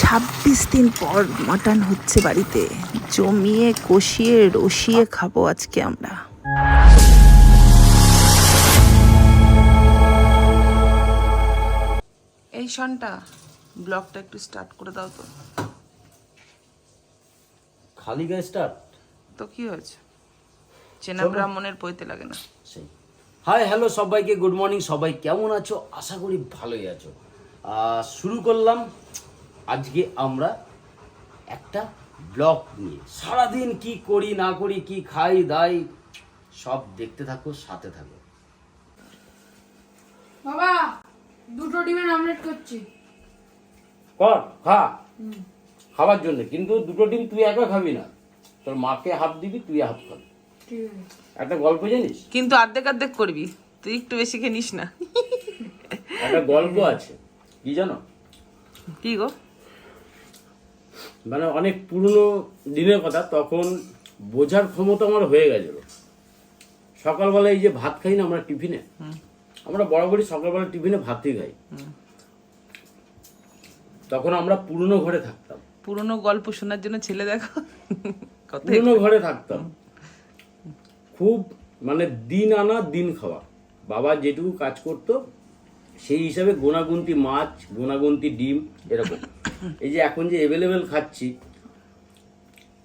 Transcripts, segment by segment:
26 দিন পর মাটন হচ্ছে বাড়িতে। জমিয়ে কষিয়ে রসিয়ে খাবো আজকে আমরা। এই শনটা ব্লগটা একটু স্টার্ট করে দাও তো। খালি গায়ে স্টার্ট তো কি হয়েছে, চেনা ব্রাহ্মণের পইতে লাগে না। সেই হাই হ্যালো সবাইকে, গুড মর্নিং। সবাই কেমন আছো? আশা করি ভালোই আছো। শুরু করলাম আজকে আমরা একটা ব্লগ নিয়ে। সারাদিন কি করি না করি, কি খাই দাই, সব দেখতে থাকো, সাথে থাকো। বাবা, দুটো ডিমের অমলেট করছি। কর, খা, খাবার জন্য। কিন্তু দুটো ডিম তুই একা খাবি না, তোর মাকে হাফ দিবি, তুই হাফ খাবি। ঠিক আছে। একটা গল্প জানিস? কিন্তু অর্ধেক অর্ধেক করবি, তুই একটু বেশি খেয়ে নিস না। একটা গল্প আছে, কি জানো? কি গো? মানে অনেক পুরনো দিনের কথা, তখন বোঝার ক্ষমতা আমার হয়ে গেছিল। সকালবেলা এই যে ভাত খাই না আমরা টিফিনে, আমরা বরাবরই সকালবেলা টিফিনে ভাতই খাই। তখন আমরা পুরনো ঘরে থাকতাম, পুরনো গল্প শোনার জন্য ছেলে দেখো কত। পুরনো ঘরে থাকতাম, খুব মানে দিন আনা দিন খাওয়া। বাবা যেটুকু কাজ করতো সেই হিসাবে গোনাগুন্তি মাছ, গোনাগুন্তি ডিম, এরকম। এই যে এখন যে অ্যাভেলেবেল খাচ্ছি,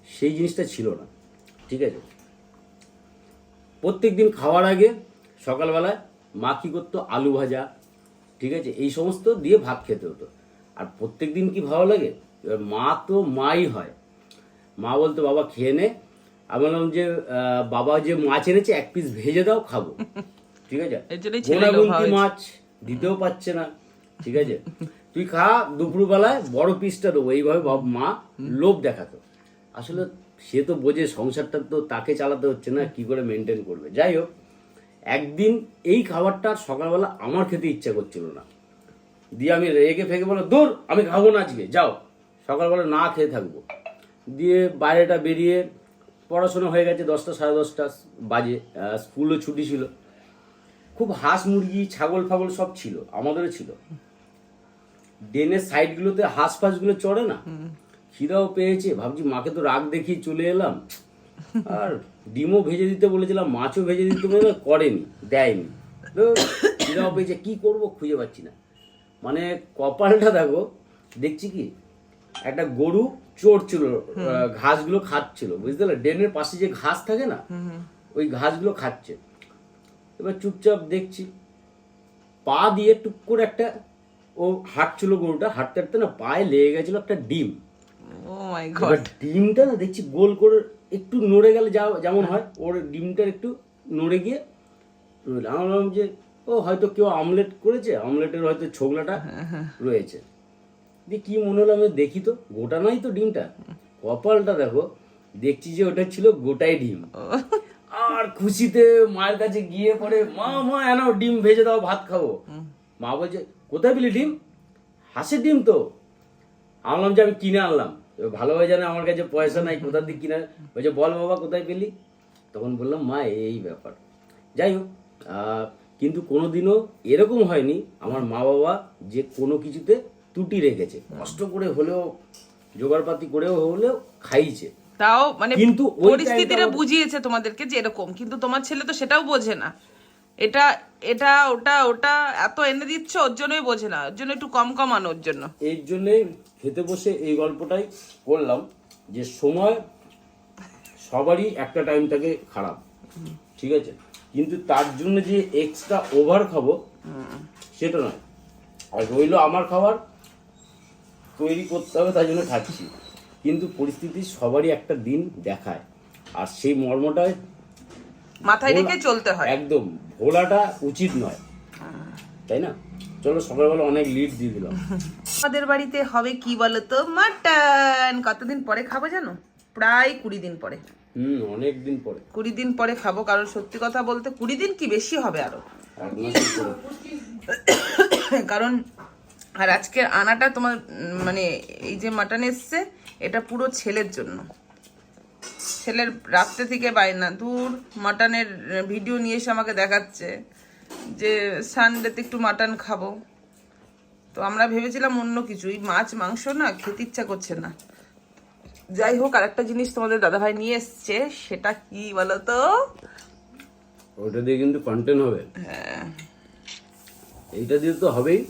সেই জিনিসটা ছিল না। ঠিক আছে, প্রত্যেক দিন খাওয়ার আগে সকালবেলায় মা কি করতো, আলু ভাজা, ঠিক আছে, এই সমস্ত দিয়ে ভাত খেতে হতো। আর প্রত্যেক দিন কি ভালো লাগে, এবার মা তো মাই হয়, মা বলতো বাবা খেয়ে নে। আমি বললাম যে বাবা যে মাছ এনেছে এক পিস ভেজে দাও, খাবো। ঠিক আছে, গোনাগুন্তি মাছ দিতেও পারছে না, ঠিক আছে, তুই খা, দুপুরবেলায় বড় পিসটা দেবো, এইভাবে মা লোভ দেখাতো। আসলে সে তো বোঝে সংসারটা তো তাকে চালাতে হচ্ছে না, কি করে মেনটেন করবে। যাই হোক, একদিন এই খাবারটা সকালবেলা আমার খেতে ইচ্ছা করছিল না, দিয়ে আমি রেগে ফেগে বলো দূর, আমি খাবো না আজকে, যাও, সকালবেলা না খেয়ে থাকবো। দিয়ে বাইরেটা বেরিয়ে, পড়াশোনা হয়ে গেছে, 10টা সাড়ে 10টা বাজে, স্কুলও ছুটি ছিল। খুব হাঁস মুরগি ছাগল ফাগল সব ছিল, আমাদেরও ছিল। ড্রেনের সাইডগুলোতে হাঁস ফাঁসগুলো চড়ে না, খিদাও পেয়েছে, ভাবছি মাকে তো রাগ দেখিয়ে চলে এলাম। আর ডিমও ভেজে দিতে বলেছিলাম, মাছও ভেজে দিতে বলেছিলাম, করেনি, দেয়নি। তো খিদাও পেয়েছে, কি করব খুঁজে পাচ্ছি না। মানে কপালটা দেখো, দেখছি কি একটা গরু চড়ছিল, ঘাসগুলো খাচ্ছিল, বুঝতে পারলে, ড্রেনের পাশে যে ঘাস থাকে না, ওই ঘাসগুলো খাচ্ছে। এবার চুপচাপ দেখছি, পা দিয়ে টুক করে একটা, ও হাঁটছিল গরুটা, হাঁটতে হাঁটতে না পায়ে লেগে গেছিল একটা ডিম। ও মাই গড! ডিমটা না দেখছি গোল করে একটু নড়ে গেলে যেমন হয়, ওর ডিমটার একটু নড়ে গিয়ে রইল। আমার ভাবলাম যে ও হয়তো কেউ আমলেট করেছে, আমলেটের হয়তো ছোকলাটা রয়েছে। দিয়ে কি মনে হলো, আমি দেখি তো গোটা নাই তো ডিমটা। কপালটা দেখো, দেখছি যে ওটা ছিল গোটাই ডিম। আর খুশিতে মায়ের কাছে গিয়ে পরে, মা এনাও ডিম ভেজে দাও, ভাত খাবো। মা বলছে কোথায় পেলি ডিম? হাঁসের ডিম তো। বললাম যে আমি কিনে আনলাম। ভালোভাবে জানে আমার কাছে পয়সা নাই, কোথা দিয়ে কিনে। বলছে বল বাবা কোথায় পেলি? তখন বললাম মা এই ব্যাপার। যাই হোক, কিন্তু কোনোদিনও এরকম হয়নি আমার মা বাবা যে কোনো কিছুতে ত্রুটি রেখেছে, কষ্ট করে হলেও, জোগাড়পাতি করেও হলেও খাইছে। তাও মানে কিন্তু পরিস্থিতিটা বুঝিয়েছে তোমাদেরকে যে এরকম, কিন্তু তোমার ছেলে তো সেটাও বোঝে না। এটা এটা ওটা ওটা এত এনে দিচ্ছ, ওর জন্যই বোঝে না, ওর জন্য একটু কম কম আনো ওর জন্য। এর জন্য খেতে বসে এই গল্পটাই বললাম যে সময় সবারই একটা টাইম থাকে খারাপ, ঠিক আছে, কিন্তু তার জন্য যে এক্সট্রা ওভার খাবো সেটা নয়। আর রইলো আমার খাবার তৈরি করতে হবে, তাই জন্য খাচ্ছি। কিন্তু পরিস্থিতি সবারই একটা দিন দেখায়, আর সেই মর্মটায় মাথায় রেখে চলতে হয়। একদম ভোলাটা উচিত নয়, তাই না? চলো, সকালবেলা অনেক লিড দিয়ে দিলাম। আমাদের বাড়িতে হবে কি বলতো, মাটন। কতদিন পরে খাবো জানো? প্রায় 20 দিন পরে। অনেক দিন পরে, 20 দিন পরে খাবো। কারণ সত্যি কথা বলতে 20 দিন কি বেশি হবে আরো, কারণ আর আজকের আনাটা তোমার মানে এই যে মাটন এসছে, এটা পুরো ছেলের জন্য। ছেলের রাত্রে থেকে বায়না, দূর মাটনের ভিডিও নিয়ে এসে আমাকে দেখাচ্ছে যে সানডেতে একটু মাটন খাবো। তো আমরা ভেবেছিলাম অন্য কিছু, এই মাছ মাংস না খেতে ইচ্ছা করছে না। যাই হোক, আরেকটা জিনিস তোমাদের দাদাভাই নিয়ে এসছে, সেটা কি বলো তো? ওটা দিয়ে কিন্তু কন্টেন্ট হবে, এইটা দিয়ে তো হবেই।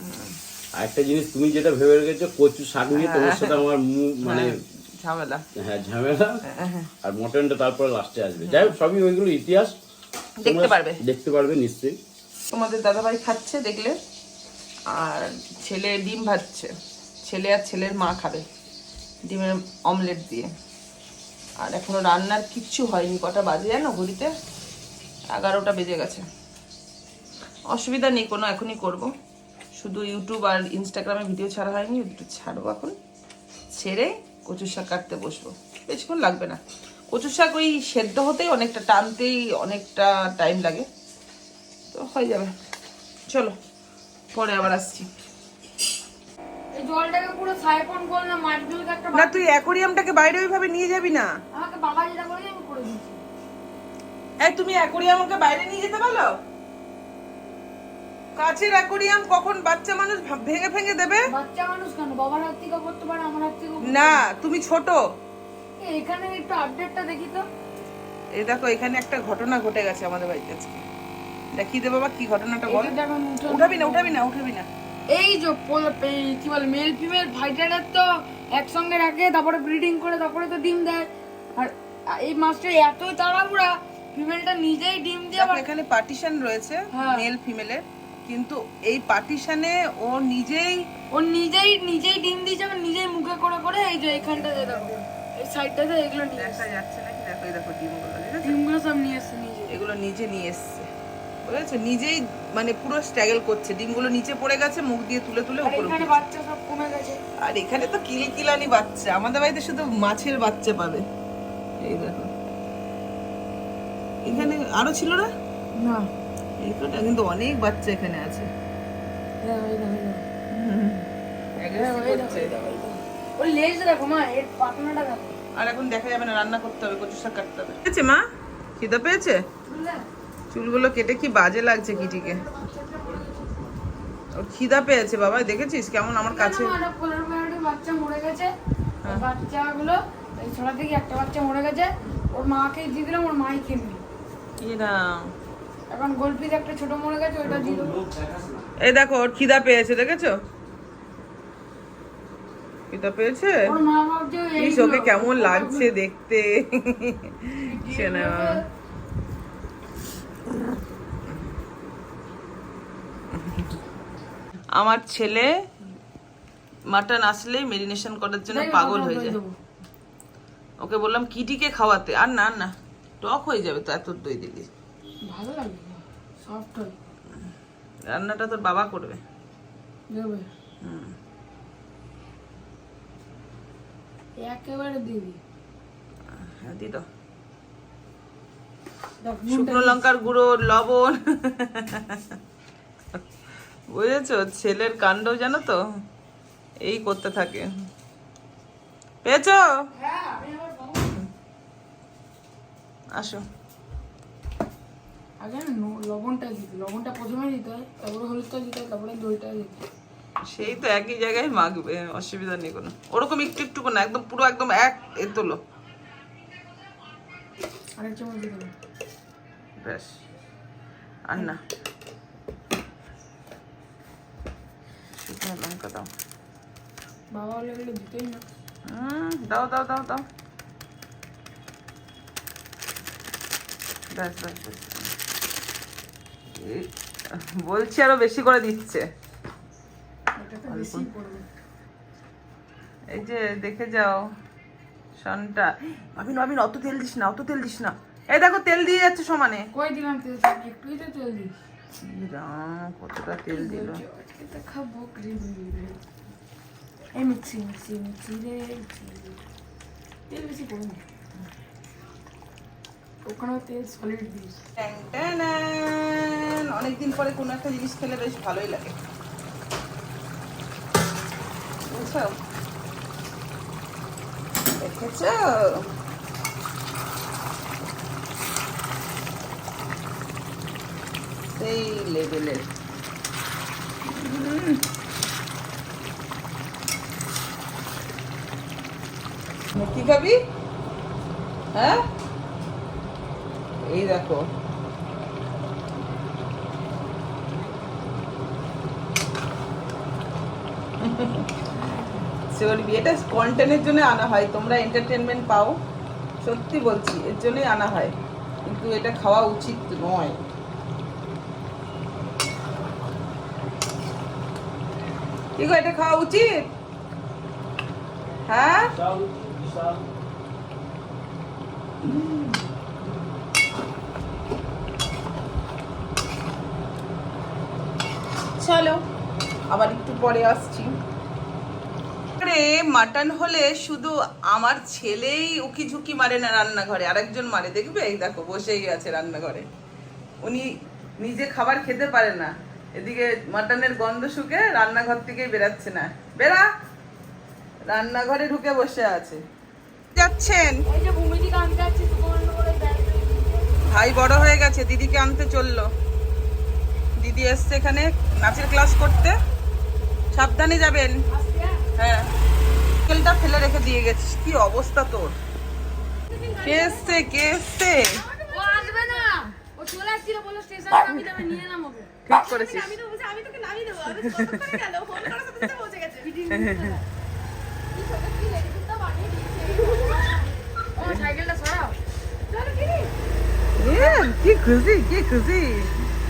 আর একটা জিনিস তুমি যেটা ভেবে রেখেছো, কচু শাক নিয়ে তোমার সাথে আমার মানে ঝামেলা। হ্যাঁ ঝামেলা, আর মটনটা তারপরে লাস্টে আসবে। যাই হোক, সবই ওইগুলো ইতিহাস, দেখতে পারবে নিশ্চয়ই। তোমাদের দাদাভাই খাচ্ছে দেখলে, আর ছেলে ডিম ভাজছে, ছেলে আর ছেলের মা খাবে ডিমের অমলেট দিয়ে। আর এখনো রান্নার কিচ্ছু হয়নি। কটা বাজে জানো ঘড়িতে? 11টা বেজে গেছে। অসুবিধা নেই কোনো, এখনই করব। শুধু ইউটিউব আর ইনস্টাগ্রামে ভিডিও ছাড়া হয়নি, দুটো ছাড়বো এখন। ছেড়ে কচুর শাক কাটতে বসবো, বেশিক্ষণ লাগবে না। কচুর শাক ওই সেদ্ধ হতেই অনেকটা, টানতেই অনেকটা টাইম লাগে, তো হয়ে যাবে। চলো পরে আবার আসছি। এই জলটাকে পুরো সাইফন করলাম, মাছগুলোকে একটা না, তুই অ্যাকোরিয়ামটাকে বাইরে ওইভাবে নিয়ে যাবি না। আমাকে বাবা যেটা বলে আমি করে দিচ্ছি। এই তুমি অ্যাকোরিয়ামকে বাইরে নিয়ে যেতে বলো? কাছের অ্যাকোরিয়াম কখন বাচ্চা মানুষ ভেঙে ভেঙে দেবে? বাচ্চা মানুষ কেন, বাবার হাত থেকে করতে পারে, আমার হাত থেকে না, তুমি ছোট। এখানে একটু আপডেটটা দেখি তো। এই দেখো, এখানে একটা ঘটনা ঘটে গেছে আমাদের বাড়িতে আজকে। দেখি দে বাবা, কি ঘটনাটা বল। উঠাবি না, উঠাবি না, উঠাবি না। এই যে কি বলে মেল ফিমেল ফাইটারের তো একসঙ্গে রাখে, তারপরে ব্রিডিং করে, তারপরে তো ডিম দেয়। আর এই মাছটা এত তাড়াহুড়া, ফিমেলটা নিজেই ডিম দিয়ে দেখো এখানে পার্টিশন রয়েছে মেল ফিমেলের, কিন্তু এই পার্টিশনে ও নিজেই ডিম দিয়েছে, আবার নিজেই মুখে করে করে। এই যে এখানটাতে দেখো, এই সাইডটাতে এগুলো দেখা যাচ্ছে নাকি? দেখো, এই দেখো ডিমগুলো, ডিমগুলো সব নিয়ে এসছে নিজে। এগুলো নিজে নিয়ে এসছে, বুঝেছো? নিজেই মানে পুরো স্ট্রাগল করছে। ডিমগুলো নিচে পড়ে গেছে, মুখ দিয়ে তুলে তুলে আর উপরে এখানে বাচ্চা সব কমে গেছে। আর এখানে তো কিলকিলানি বাচ্চা। আমাদের বাড়িতে শুধু মাছের বাচ্চা পাবে। এই দেখো, এখানে আরো ছিল না? না, এই কটা, কিন্তু অনেক বাচ্চা এখানে আছে। ওই লেজ দেখো মা, এর পাতনাটা দেখো। আর এখন দেখা যাবে না, রান্না করতে হবে, কচু শাক কাটতে হবে। পেয়েছে মা? খিদে পেয়েছে? চুলগুলো কেটে কি বাজে লাগছে কিটিকে। ওর খিদা পেয়েছে বাবা, দেখেছিস কেমন আমার কাছে। বাচ্চা মরে গেছে, বাচ্চাগুলো এই ছোড়া থেকে একটা বাচ্চা মরে গেছে, ওর মাকে দিয়ে দিলাম, ওর মাই খেয়ে নিল। এখন গোলপিস একটা ছোট মরে গেছে, ওইটা দিয়ে দেবো। এই দেখো, ওর খিদা পেয়েছে, দেখেছো? খিদা পেয়েছে। ওর মা ভাবছে ইস, ওকে কেমন লাগছে দেখতে। চেনা আমার ছেলে মাটন আসলেই মেরিনেশন করার জন্য পাগল হয়ে যায়। ওকে বললাম কিটিকে খাওয়াতে, আর না না, টক হয়ে যাবে তো এত দই দিলে। ভালো লাগবে, সফট হয়। রান্নাটা তোর বাবা করবে। দেবে একেবারে দিবি। হ্যাঁ, দি দাও। শুকনো লঙ্কার গুঁড়ো, লবণ। বুঝেছো, ছেলের কাণ্ড জানো তো, এই করতে থাকে। পেয়েছো? আসো। আগে লবণটা দিতে, লবণটা প্রথমে দিতে হয়, তারপরে হলুদটা দিতে হয়, তারপরে দইটা দিতে হয়। সেই তো একই জায়গায় মাখবে, অসুবিধা নেই কোনো। ওরকম একটু একটু না, একদম পুরো একদম এক এ তোলো। আরেক চামচ দিতে হবে। ব্যাস, আর না। শুকনো লঙ্কা দাও। বাবা হলে গেলে দিতেই না। দাও দাও দাও দাও। ব্যাস ব্যাস ব্যাস। বলছি আরো বেশি করে দিচ্ছে। এই যে দেখে যাও শনটা। আমিন আমিন, অত তেল দিস না, অত তেল দিস না। এই দেখো তেল দিয়ে যাচ্ছে সমানে। কই দিলাম তেল? একটুই তো তেল দিস। রাম, কতটা তেল দিল। এটা খাবো এই মিক্সি মিক্সি মিক্সি রে, তেল বেশি পড়ে না, ওখানে তেল সলিড দিস। অনেকদিন পরে কোনো একটা জিনিস খেলে বেশ ভালোই লাগে, বুঝছো? দেখেছো? সেই লেভেলের। কি খাবি? হ্যাঁ, এই দেখো চর্বি। এটা কন্টেন্টের জন্য আনা হয়, তোমরা এন্টারটেনমেন্ট পাও, সত্যি বলছি, এর জন্যই আনা হয়, কিন্তু এটা খাওয়া উচিত নয়। কি গো, এটা খাওয়া উচিত? হ্যাঁ, চলো আবার একটু পরে আসছি। মাটন হলে শুধু আমার ছেলেই উকি ঝুঁকি মারে না রান্নাঘরে, আরেকজন মারে, দেখবে এই দেখো বসেই আছে রান্নাঘরে। উনি নিজে খাবার খেতে পারে না, এদিকে মাটনের গন্ধ শুকে রান্নাঘর থেকেই বেরাচ্ছে না। বেরা, রান্নাঘরে ঢুকে বসে আছে। যাচ্ছেন? এই যে ভূমিদিকে আনতে যাচ্ছি, সুবর্ণ করে ব্যাগ। ভাই বড় হয়ে গেছে, দিদিকে আনতে চললো। দিদি এসছে এখানে নাচের ক্লাস করতে, সাবধানে যাবেন। হ্যাঁ, সাইকেলটা ফেলে রেখে দিয়ে গেছিস, কি অবস্থা তোর। কে এসছে, কে এসছে? ও আসবে না, ও চলে আসছিল, বললো স্টেশনে নামি যাবে, নিয়ে এলাম ওকে। ঠিক করেছিস। আমি তো বলছি আমি তোকে নামিয়ে দেবো, আমি কত করে গেল, ফোন করার সাথে সাথে পৌঁছে গেছে। কি ছোট কি রেডি করতে বানিয়ে দিয়েছে। ও সাইকেলটা সরাও, চলো কি রে? কি খুশি, কি খুশি,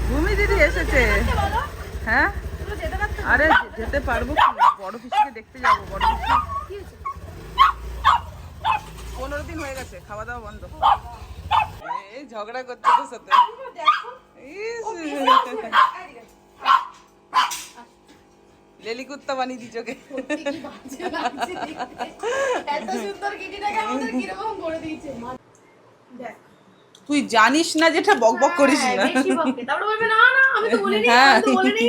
ভূমি দিদি এসেছে। বলো, হ্যাঁ, তোমরা যেতে পারতে? আরে যেতে পারবো কি, বড় পিসিকে দেখতে যাবো। বড় পিসি কি হয়েছে? 15 দিন হয়ে গেছে, খাওয়া দাওয়া বন্ধ। এই ঝগড়া করছে তোর সাথে। লেলি কুত্তা বানিয়ে দিচ্ছ কে? কি বাজে লাগছে দেখতে। এত সুন্দর কিটিটাকে আমাদের কিরকম করে দিয়েছে। দেখ, তুই জানিস না যেটা বক বক করিস না। বেশি বকে, তারপরে বলবে না না আমি তো বলিনি, আমি তো বলিনি।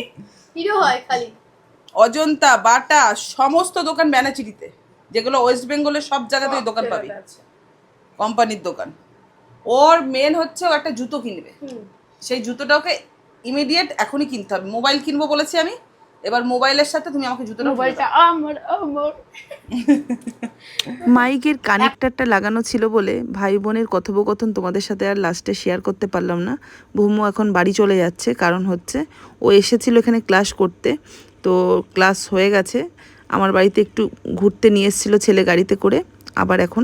হিরো হয় খালি। অজন্তা, বাটা সমস্ত দোকান ব্যানাচিরিতে, যেগুলো ওয়েস্ট বেঙ্গলের সব জায়গাতেই দোকান পাবি, কোম্পানির দোকান। ওর মেন হচ্ছে ও একটা জুতো কিনবে, সেই জুতোটা ওকে ইমিডিয়েট এখনই কিনতে হবে। মোবাইল কিনবো বলেছি আমি, এবার মোবাইলের সাথে তুমি আমাকে জুতোটা কিনে দাও। আমার আমার মাইকের কানেক্টরটা লাগানো ছিল বলে ভাই বোনের কথোপকথন তোমাদের সাথে আর লাস্টে শেয়ার করতে পারলাম না। ভূমু এখন বাড়ি চলে যাচ্ছে, কারণ হচ্ছে ও এসেছিল এখানে ক্লাস করতে, তো ক্লাস হয়ে গেছে। আমার বাড়িতে একটু ঘুরতে নিয়ে এসেছিলো ছেলে গাড়িতে করে, আবার এখন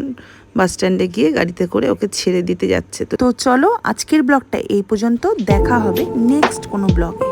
বাস স্ট্যান্ডে গিয়ে গাড়িতে করে ওকে ছেড়ে দিতে যাচ্ছে। তো চলো আজকের ব্লগটা এই পর্যন্ত, দেখা হবে নেক্সট কোনো ব্লগে।